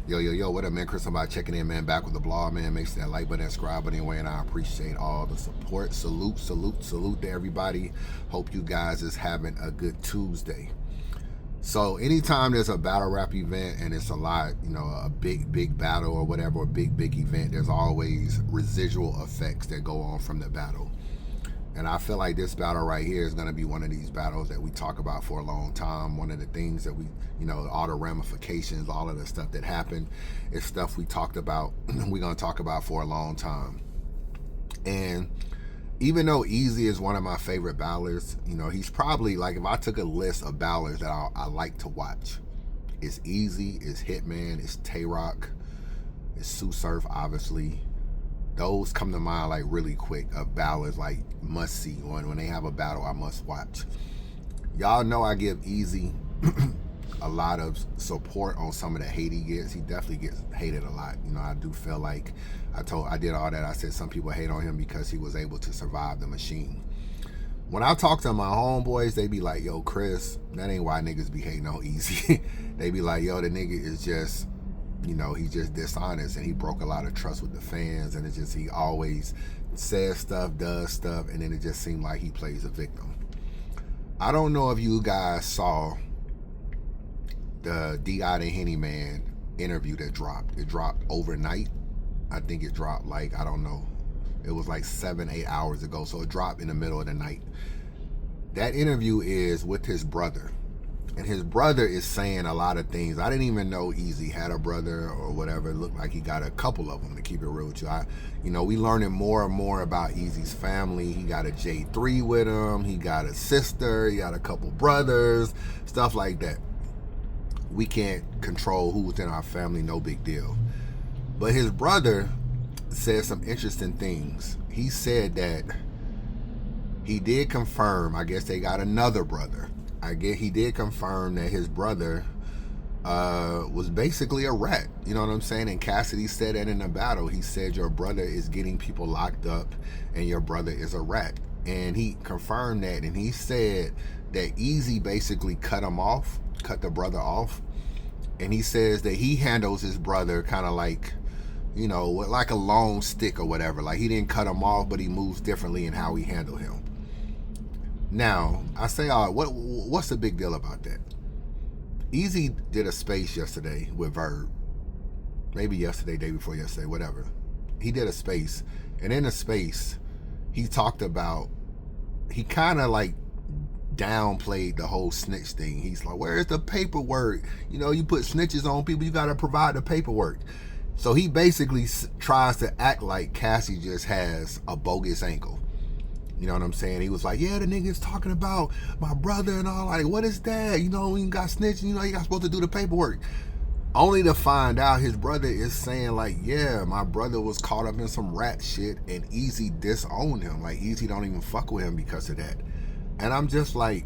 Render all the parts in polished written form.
Yo, what up, man? Chris, somebody checking in, man. Back with the blog, man. Make sure that like button and subscribe button anyway, and I appreciate all the support. Salute to everybody. Hope you guys is having a good Tuesday. So anytime there's a battle rap event and it's a lot, a big battle or whatever, a big event, there's always residual effects that go on from the battle. And I feel like this battle right here is going to be one of these battles that we talk about for a long time. One of the things that we, all the ramifications, all of the stuff that happened is stuff we talked about, we're going to talk about for a long time. And even though Eazy is one of my favorite battlers, he's probably like, if I took a list of battlers that I like to watch, it's Eazy, it's Hitman, it's Tay Rock, it's Sue Surf, obviously. Those come to mind like really quick of battles like must see. When they have a battle, I must watch. Y'all know I give Eazy a lot of support on some of the hate he gets. He definitely gets hated a lot. I do feel like I did all that. I said some people hate on him because he was able to survive the machine. When I talk to my homeboys, they be like, yo, Chris, that ain't why niggas be hating on Eazy. They be like, yo, the nigga is just, he's just dishonest and he broke a lot of trust with the fans, and it's just he always says stuff, does stuff, and then it just seemed like he plays a victim. I don't know if you guys saw the D.I. and Henny Man interview that dropped. It dropped overnight. I think it dropped like, I don't know, it was like 7-8 hours ago, so it dropped in the middle of the night. That interview is with his brother. And his brother is saying a lot of things. I didn't even know Eazy had a brother or whatever. It looked like he got a couple of them, to keep it real with you. We learning more and more about Eazy's family. He got a J3 with him. He got a sister. He got a couple brothers, stuff like that. We can't control who's in our family, no big deal. But his brother said some interesting things. He said that he did confirm, I guess they got another brother. I guess he did confirm that his brother was basically a rat. You know what I'm saying? And Cassidy said that in the battle. He said your brother is getting people locked up and your brother is a rat. And he confirmed that. And he said that Eazy basically cut the brother off. And he says that he handles his brother kind of like, like a long stick or whatever. Like he didn't cut him off, but he moves differently in how he handled him. Now, I say, what's the big deal about that? Eazy did a space yesterday with Verb. Maybe yesterday, day before yesterday, whatever. He did a space. And in the space, he talked about, he kind of like downplayed the whole snitch thing. He's like, where's the paperwork? You put snitches on people, you got to provide the paperwork. So he basically tries to act like Cassie just has a bogus ankle. You know what I'm saying? He was like, yeah, the nigga's talking about my brother and all. Like, what is that? You got snitching, you got supposed to do the paperwork. Only to find out his brother is saying like, yeah, my brother was caught up in some rat shit and Eazy disowned him. Like, Eazy don't even fuck with him because of that. And I'm just like,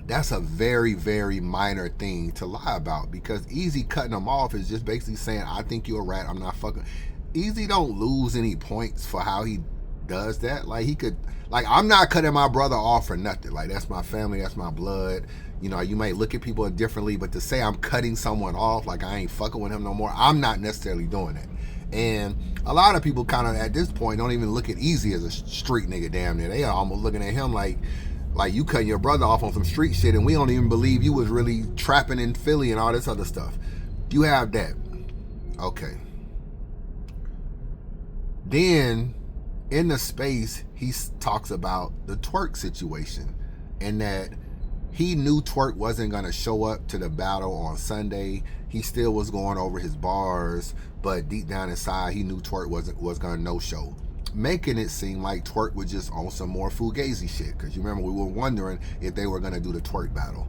that's a very, very minor thing to lie about, because Eazy cutting him off is just basically saying, I think you're a rat, I'm not fucking. Eazy don't lose any points for how he does that. Like, he could, like, I'm not cutting my brother off for nothing. Like, that's my family, that's my blood. You might look at people differently, but to say I'm cutting someone off, like I ain't fucking with him no more, I'm not necessarily doing that. And a lot of people kind of at this point don't even look at Eazy as a street nigga, damn near. They are almost looking at him like you cutting your brother off on some street shit, and we don't even believe you was really trapping in Philly and all this other stuff. You have that. Okay. Then in the space, he talks about the Twerk situation and that he knew Twerk wasn't going to show up to the battle on Sunday. He still was going over his bars, but deep down inside, he knew Twerk was going to no-show, making it seem like Twerk was just on some more Fugazi shit, because you remember we were wondering if they were going to do the Twerk battle.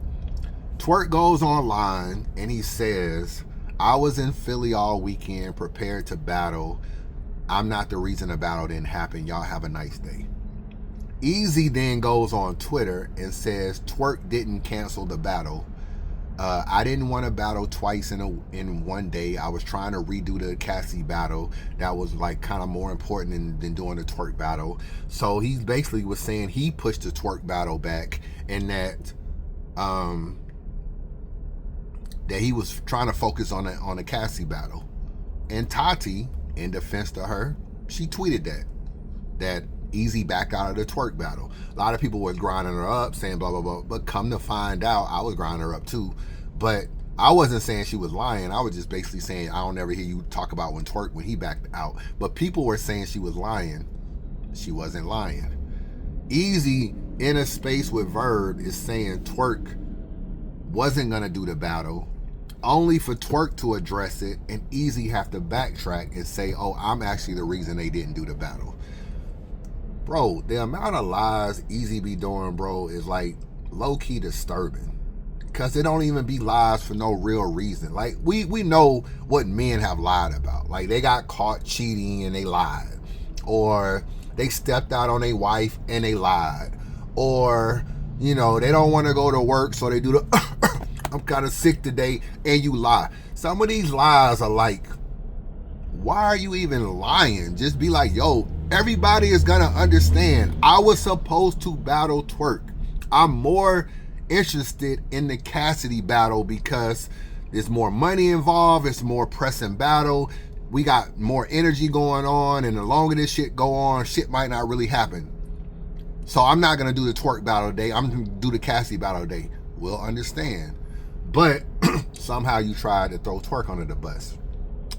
Twerk goes online and he says, I was in Philly all weekend prepared to battle. I'm not the reason the battle didn't happen. Y'all have a nice day. Eazy then goes on Twitter and says Twerk didn't cancel the battle. I didn't want to battle twice in one day. I was trying to redo the Cassie battle. That was like kind of more important than doing the Twerk battle. So he basically was saying he pushed the Twerk battle back, and that that he was trying to focus on the Cassie battle. And Tati, in defense to her, she tweeted that Eazy backed out of the twerk battle. A lot of people was grinding her up, saying blah, blah, blah. But come to find out, I was grinding her up too. But I wasn't saying she was lying. I was just basically saying I don't ever hear you talk about when he backed out. But people were saying she was lying. She wasn't lying. Eazy, in a space with Verb, is saying Twerk wasn't going to do the battle, only for Twerk to address it and Eazy have to backtrack and say, oh, I'm actually the reason they didn't do the battle. Bro, the amount of lies Eazy be doing, bro, is like low-key disturbing. Because it don't even be lies for no real reason. Like, we know what men have lied about. Like, they got caught cheating and they lied. Or they stepped out on their wife and they lied. Or, you know, they don't want to go to work, so they do the I'm kind of sick today, and you lie. Some of these lies are like, why are you even lying? Just be like, yo, everybody is gonna understand. I was supposed to battle Twerk. I'm more interested in the Cassidy battle because there's more money involved. It's more pressing battle. We got more energy going on, and the longer this shit go on, shit might not really happen. So I'm not gonna do the Twerk battle today. I'm gonna do the Cassidy battle today. We'll understand. But somehow you tried to throw Twerk under the bus.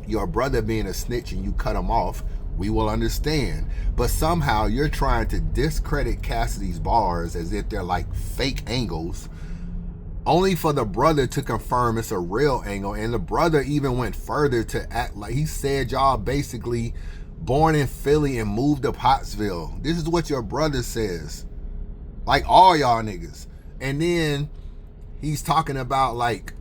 Your brother being a snitch and you cut him off, we will understand. But somehow you're trying to discredit Cassidy's bars as if they're like fake angles, only for the brother to confirm it's a real angle. And the brother even went further to act like he said y'all basically born in Philly and moved to Pottsville. This is what your brother says. Like all y'all niggas. And then he's talking about like,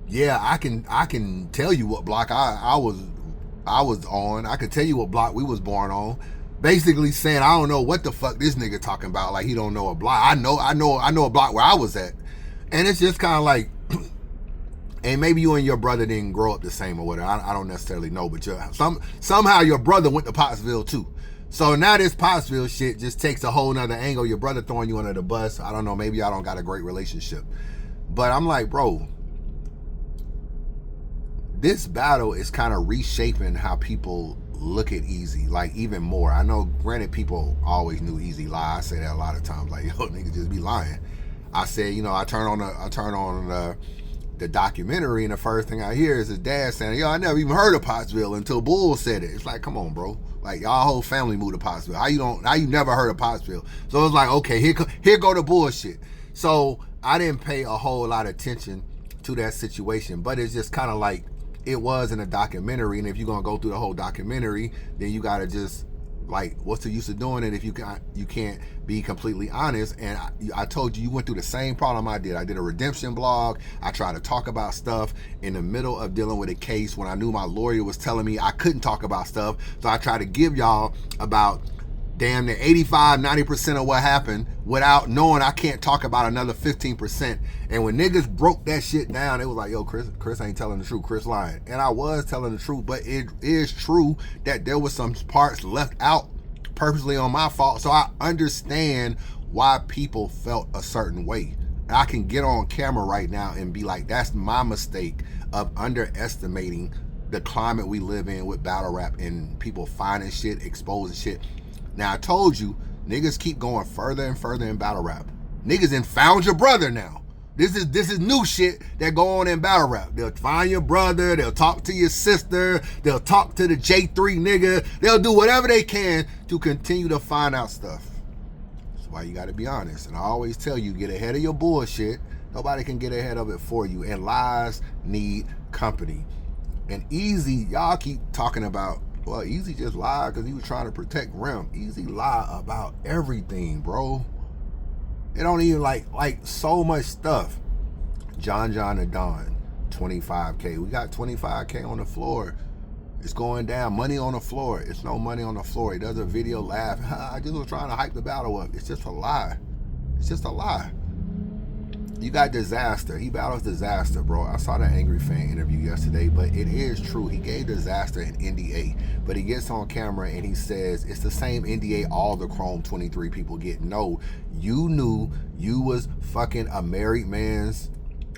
yeah, I can tell you what block I was on. I could tell you what block we was born on. Basically saying I don't know what the fuck this nigga talking about. Like he don't know a block. I know a block where I was at. And it's just kind of like, and maybe you and your brother didn't grow up the same or whatever. I don't necessarily know, but somehow your brother went to Pottsville too. So now this Pottsville shit just takes a whole nother angle. Your brother throwing you under the bus. I don't know. Maybe y'all don't got a great relationship. But I'm like, bro, this battle is kind of reshaping how people look at Eazy, like even more. I know, granted, people always knew Eazy lie. I say that a lot of times, like, yo, nigga just be lying. I said, you know, I turn on the documentary, and the first thing I hear is his dad saying, yo, I never even heard of Pottsville until Bull said it. It's like, come on, bro. Like, y'all whole family moved to Pottsville. How you never heard of Pottsville? So it's like, okay, here go the bullshit. So I didn't pay a whole lot of attention to that situation, but it's just kind of like it was in a documentary, and if you're gonna go through the whole documentary, then you gotta just, like, what's the use of doing it if you can't be completely honest? And I told you went through the same problem I did. I did a redemption blog. I tried to talk about stuff in the middle of dealing with a case when I knew my lawyer was telling me I couldn't talk about stuff. So I tried to give y'all about damn near 85-90% of what happened without knowing I can't talk about another 15%. And when niggas broke that shit down, it was like, yo, Chris ain't telling the truth. Chris lying. And I was telling the truth, but it is true that there was some parts left out purposely on my fault. So I understand why people felt a certain way. I can get on camera right now and be like, that's my mistake of underestimating the climate we live in with battle rap and people finding shit, exposing shit. Now, I told you, niggas keep going further and further in battle rap. Niggas done found your brother now. This is new shit that go on in battle rap. They'll find your brother, they'll talk to your sister, they'll talk to the J3 nigga, they'll do whatever they can to continue to find out stuff. That's why you gotta be honest. And I always tell you, get ahead of your bullshit. Nobody can get ahead of it for you. And lies need company. And Eazy, y'all keep talking about, well, Eazy just lied because he was trying to protect Rem. Eazy lie about everything, bro. It don't even like so much stuff. John and Don, 25K. We got 25K on the floor. It's going down. Money on the floor. It's no money on the floor. He does a video laugh. I just was trying to hype the battle up. It's just a lie. It's just a lie. You got Disaster. He battles Disaster, bro. I saw that Angry Fan interview yesterday, but it is true. He gave Disaster an NDA, but he gets on camera and he says it's the same NDA all the Chrome 23 people get. No, you knew you was fucking a married man's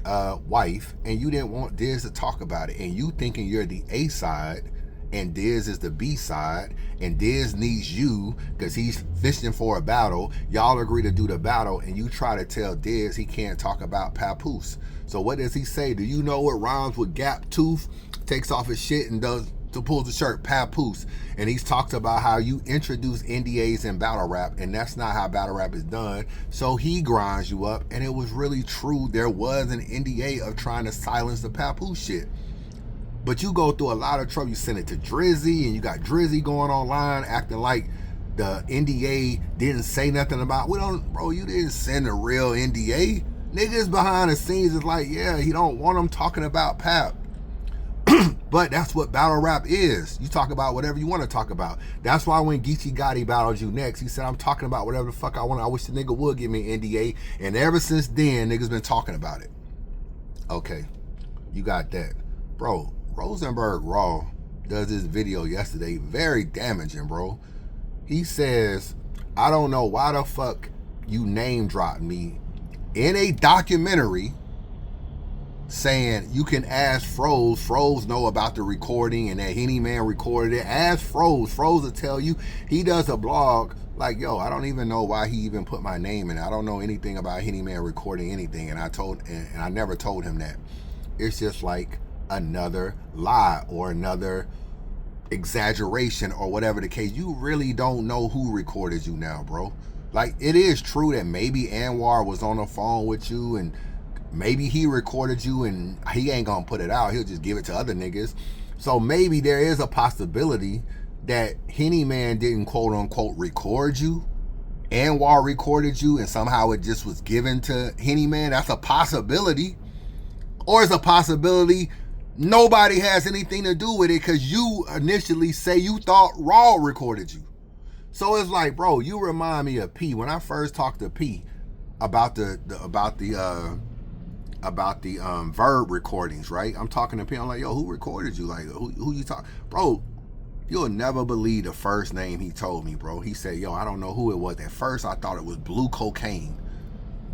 wife, and you didn't want Diz to talk about it, and you thinking you're the A side and Diz is the B side, and Diz needs you because he's fishing for a battle. Y'all agree to do the battle, and you try to tell Diz he can't talk about Papoose. So what does he say? Do you know what rhymes with gap tooth? Takes off his shit and pulls the shirt, Papoose. And he's talked about how you introduce NDAs in battle rap, and that's not how battle rap is done. So he grinds you up, and it was really true. There was an NDA of trying to silence the Papoose shit. But you go through a lot of trouble. You send it to Drizzy, and you got Drizzy going online acting like the NDA didn't say nothing about. Bro, you didn't send a real NDA. Niggas behind the scenes is like, yeah, he don't want them talking about Pap. But that's what battle rap is. You talk about whatever you want to talk about. That's why when Geechee Gotti battled you next, he said, I'm talking about whatever the fuck I want. I wish the nigga would give me an NDA. And ever since then, niggas been talking about it. Okay, you got that. Bro, Rosenberg Raw does this video yesterday, very damaging, bro. He says, I don't know why the fuck you name dropped me in a documentary saying you can ask Froze. Froze know about the recording and that Henny Man recorded it. Ask Froze. Froze will tell you. He does a blog like, yo, I don't even know why he even put my name in it. I don't know anything about Henny Man recording anything. And I never told him that. It's just like another lie or another exaggeration or whatever the case. You really don't know who recorded you now, bro. Like, it is true that maybe Anwar was on the phone with you and maybe he recorded you and he ain't gonna put it out. He'll just give it to other niggas. So maybe there is a possibility that Henny Man didn't quote unquote record you. Anwar recorded you and somehow it just was given to Henny Man. That's a possibility. Or it's a possibility nobody has anything to do with it because you initially say you thought Raw recorded you. So it's like, bro, you remind me of P. When I first talked to P about the Verb recordings, right? I'm talking to P. I'm like, yo, who recorded you? Like, who you talk? Bro, you'll never believe the first name he told me, bro. He said, yo, I don't know who it was. At first, I thought it was Blue Cocaine.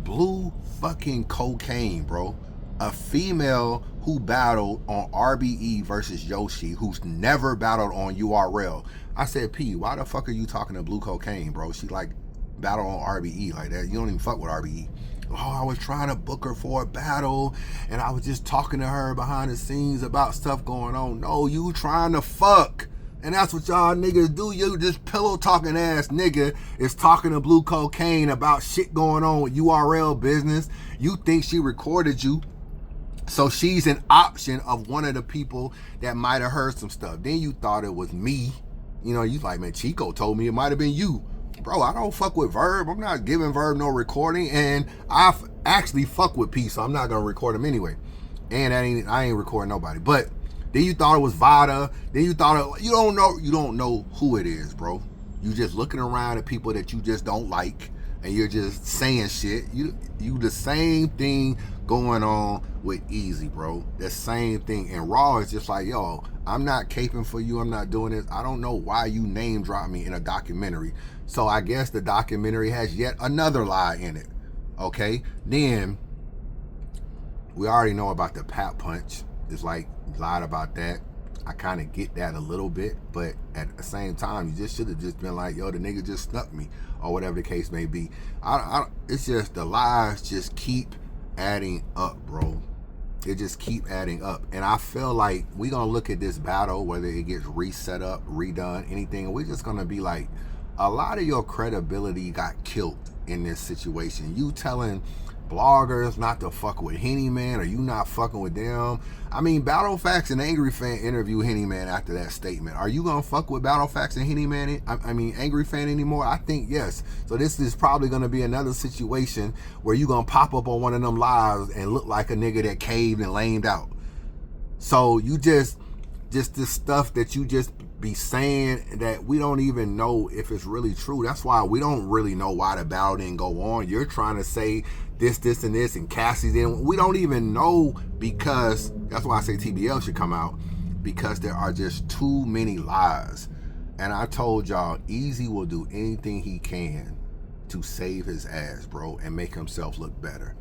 Blue fucking Cocaine, bro. A female who battled on RBE versus Yoshi, who's never battled on URL. I said, P, why the fuck are you talking to Blue Cocaine, bro? She like battle on RBE like that. You don't even fuck with RBE. Oh, I was trying to book her for a battle and I was just talking to her behind the scenes about stuff going on. No, you trying to fuck. And that's what y'all niggas do. You this pillow talking ass nigga is talking to Blue Cocaine about shit going on with URL business. You think she recorded you. So she's an option of one of the people that might have heard some stuff. Then you thought it was me. You know, you like, man, Chico told me it might have been you. Bro, I don't fuck with Verb. I'm not giving Verb no recording. And I actually fuck with P, so I'm not going to record him anyway. And I ain't recording nobody. But then you thought it was Vada. Then you thought you don't know who it is, bro. You just looking around at people that you just don't like. And you're just saying shit. You the same thing going on with Eazy, bro. The same thing. And Raw is just like, yo, I'm not caping for you. I'm not doing this. I don't know why you name drop me in a documentary. So I guess the documentary has yet another lie in it. Okay? Then we already know about the Pap Punch. It's like lied about that. I kind of get that a little bit, but at the same time, you just should have just been like, yo, the nigga just snuck me, or whatever the case may be. It's just the lies just keep adding up, bro. It just keep adding up. And I feel like we're going to look at this battle, whether it gets reset up, redone, anything, and we're just going to be like, a lot of your credibility got killed in this situation. You telling bloggers not to fuck with Henny Man, or you not fucking with them. I mean, Battle Facts and Angry Fan interview Henny Man after that statement. Are you gonna fuck with Battle Facts and Henny Man? I mean, Angry Fan anymore? I think yes. So this is probably gonna be another situation where you gonna pop up on one of them lives and look like a nigga that caved and lamed out. So you just this stuff that you just be saying that we don't even know if it's really true. That's why we don't really know why the battle didn't go on. You're trying to say this, and this, and Cassie didn't. We don't even know, because that's why I say TBL should come out, because there are just too many lies. And I told y'all, Eazy will do anything he can to save his ass, bro, and make himself look better.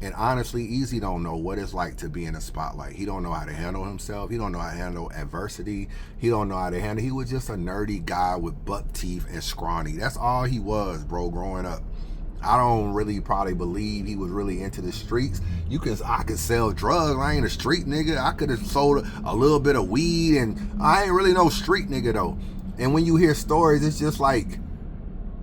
And honestly, Eazy don't know what it's like to be in a spotlight. He don't know how to handle himself. He don't know how to handle adversity. He don't know how to handle. He was just a nerdy guy with buck teeth and scrawny. That's all he was, bro, growing up. I don't really probably believe he was really into the streets. I could sell drugs. I ain't a street nigga. I could have sold a little bit of weed, and I ain't really no street nigga though. And when you hear stories, it's just like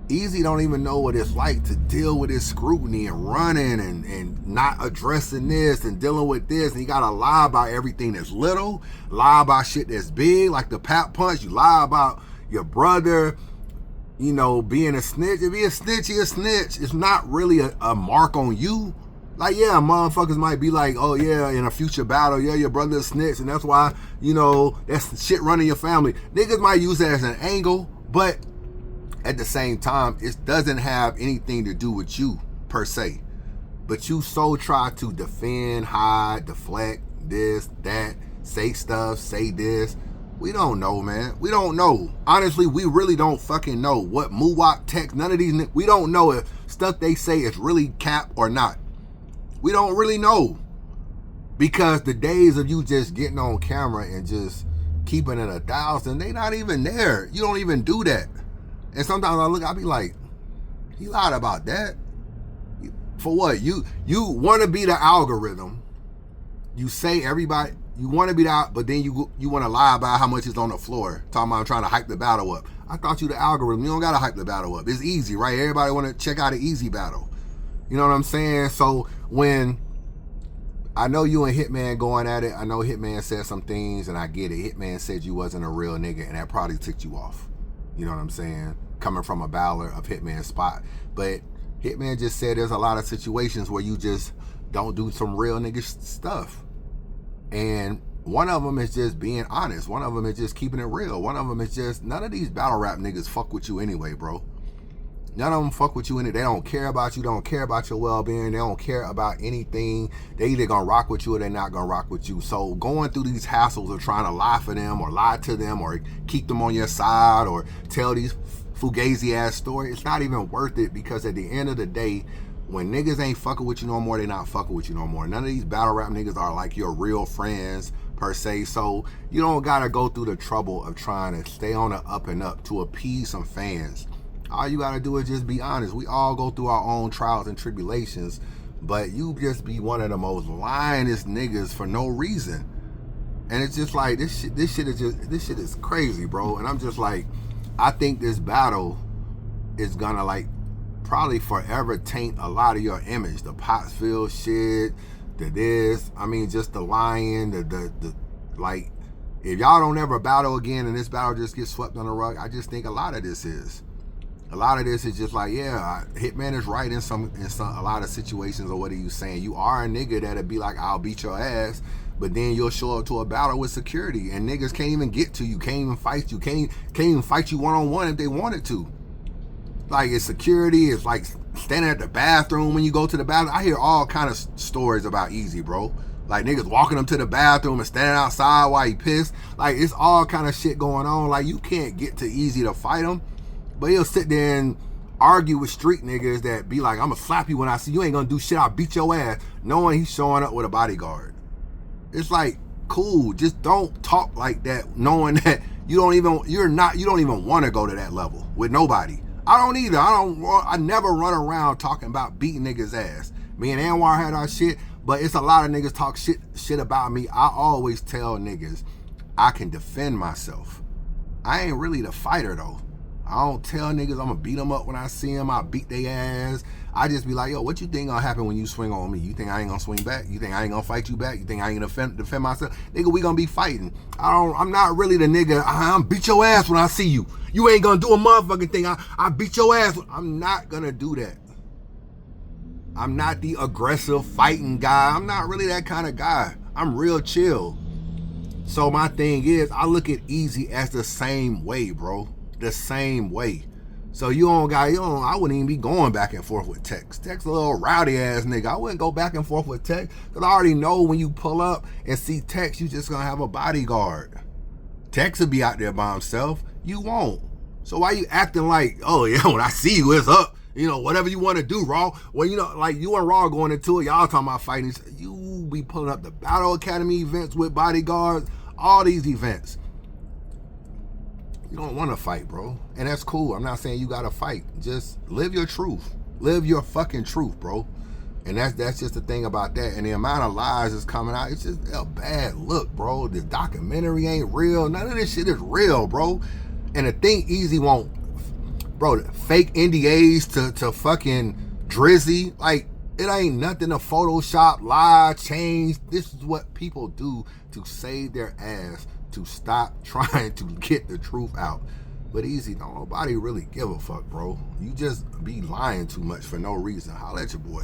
Eazy don't even know what it's like to deal with this scrutiny and running and not addressing this and dealing with this. And you gotta lie about everything that's little, lie about shit that's big, like the Pap Punch. You lie about your brother, you know, being a snitch. If he a snitch, he a snitch. It's not really a mark on you. Like, yeah, motherfuckers might be like, oh yeah, in a future battle, yeah, your brother a snitch, and that's why, you know, that's shit running your family. Niggas might use that as an angle, but at the same time, it doesn't have anything to do with you per se. But you so try to defend, hide, deflect, this, that, say stuff, say this. We don't know, man. We don't know. Honestly, we really don't fucking know what Muwak text. None of these, we don't know if stuff they say is really cap or not. We don't really know. Because the days of you just getting on camera and just keeping it 1,000, they not even there. You don't even do that. And sometimes I'll be like, he lied about that. For what? You want to be the algorithm. You say everybody, you want to be that, but then you want to lie about how much is on the floor. Talking about I'm trying to hype the battle up. I thought you the algorithm. You don't got to hype the battle up. It's easy, right? Everybody want to check out an Eazy battle. You know what I'm saying? So when I know you and Hitman going at it, I know Hitman said some things, and I get it. Hitman said you wasn't a real nigga, and that probably ticked you off. You know what I'm saying? Coming from a battler of Hitman's spot. But Hitman just said there's a lot of situations where you just don't do some real nigga stuff. And one of them is just being honest. One of them is just keeping it real. One of them is just, none of these battle rap niggas fuck with you anyway, bro. None of them fuck with you in it. They don't care about you. They don't care about your well-being. They don't care about anything. They either gonna rock with you or they're not gonna rock with you. So going through these hassles of trying to lie for them or lie to them or keep them on your side or tell these fugazi ass stories, it's not even worth it, because at the end of the day, when niggas ain't fucking with you no more, they not fucking with you no more. None of these battle rap niggas are like your real friends per se. So you don't gotta go through the trouble of trying to stay on the up and up to appease some fans. All you gotta do is just be honest. We all go through our own trials and tribulations, but you just be one of the most lyingest niggas for no reason. And it's just like, this shit is crazy, bro. And I'm just like, I think this battle is gonna like probably forever taint a lot of your image. The Pottsville shit, I mean, just the lying, the like, if y'all don't ever battle again and this battle just gets swept on the rug, I just think a lot of this is just like, yeah, Hitman is right in a lot of situations. Or what are you saying? You are a nigga that'll be like, I'll beat your ass, but then you'll show up to a battle with security and niggas can't even get to you, can't even fight you, can't even fight you one-on-one if they wanted to. Like, it's security, it's like standing at the bathroom when you go to the bathroom. I hear all kind of stories about Eazy, bro. Like niggas walking him to the bathroom and standing outside while he pissed. Like, it's all kind of shit going on. Like, you can't get to Eazy to fight him. But he'll sit there and argue with street niggas that be like, I'm gonna slap you when I see you, ain't gonna do shit, I'll beat your ass, knowing he's showing up with a bodyguard. It's like, cool, just don't talk like that, knowing that you don't even want to go to that level with nobody. I don't either. I never run around talking about beating niggas' ass. Me and Anwar had our shit, but it's a lot of niggas talk shit about me. I always tell niggas I can defend myself. I ain't really the fighter though. I don't tell niggas I'm gonna beat them up when I see them. I beat their ass. I just be like, yo, what you think gonna happen when you swing on me? You think I ain't gonna swing back? You think I ain't gonna fight you back? You think I ain't gonna defend myself? Nigga, we gonna be fighting. I'm not really the nigga, I'm beat your ass when I see you. You ain't gonna do a motherfucking thing. I beat your ass. I'm not gonna do that. I'm not the aggressive fighting guy. I'm not really that kind of guy. I'm real chill. So my thing is, I look at Eazy as the same way, bro. The same way. So I wouldn't even be going back and forth with Tex. Tex a little rowdy ass nigga. I wouldn't go back and forth with Tex, because I already know when you pull up and see Tex, you just gonna have a bodyguard. Tex will be out there by himself. You won't. So why you acting like, oh yeah, when I see you, it's up? You know, whatever you want to do, Raw. Well, you know, like you and Raw going into it, y'all talking about fighting. You be pulling up the Battle Academy events with bodyguards, all these events. You don't want to fight, bro. And that's cool. I'm not saying you got to fight. Just live your truth. Live your fucking truth, bro. And that's just the thing about that. And the amount of lies that's coming out, it's just a bad look, bro. The documentary ain't real. None of this shit is real, bro. And the thing Eazy won't, bro, fake NDAs to fucking Drizzy. Like, it ain't nothing to Photoshop, lie, change. This is what people do to save their ass, to stop trying to get the truth out. But Eazy, don't nobody really give a fuck, bro. You just be lying too much for no reason. Holla at your boy.